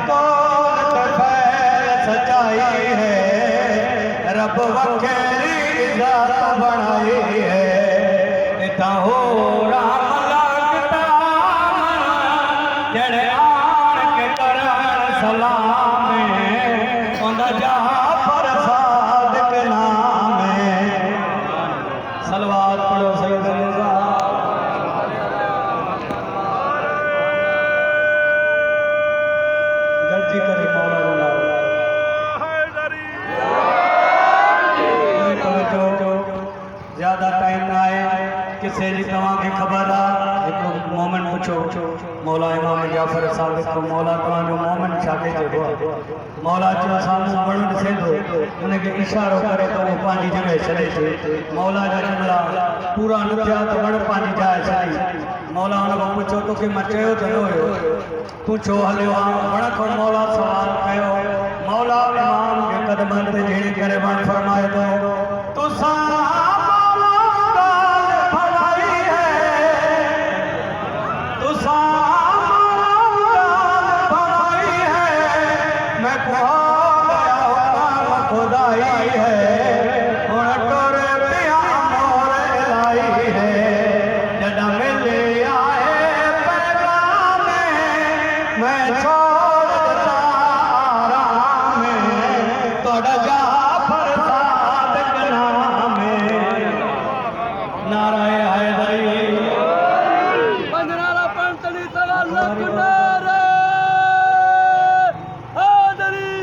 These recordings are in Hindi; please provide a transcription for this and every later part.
को सच्चाई है, रब वखेरी जात बनाई है। इता हो राम लगता जड़े आन के करन सलाम ओंदा जाफर सादिक नाम है। सलवात पढ़ो सैयदना गलती करी मौला जो नाम ज्यादा टाइम ना आए किसे जी तव्हां खे ख़बर आहे हिकिड़ो मोमेंट पुछो मौला इमाम जाफ़र सादिक को मौला तव्हांजो मोमेंट छा खे चइबो आहे? मौला चयो साम्हूं वणु ॾिसे थो हुनखे इशारो करे त उहो पंहिंजी जॻह छॾे थो। मौला जा जमला पूरा न थिया त वणु पंहिंजी जाइ छॾी। मौला हुन खां पुछो तोखे मां चयो त न हुयो तूं छो हलियो आहे? वण खां मौला सवाल कयो। मौला इमाम जे क़दमनि ते झेड़ी करे वण फरमाए थो तुसां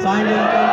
Sign in.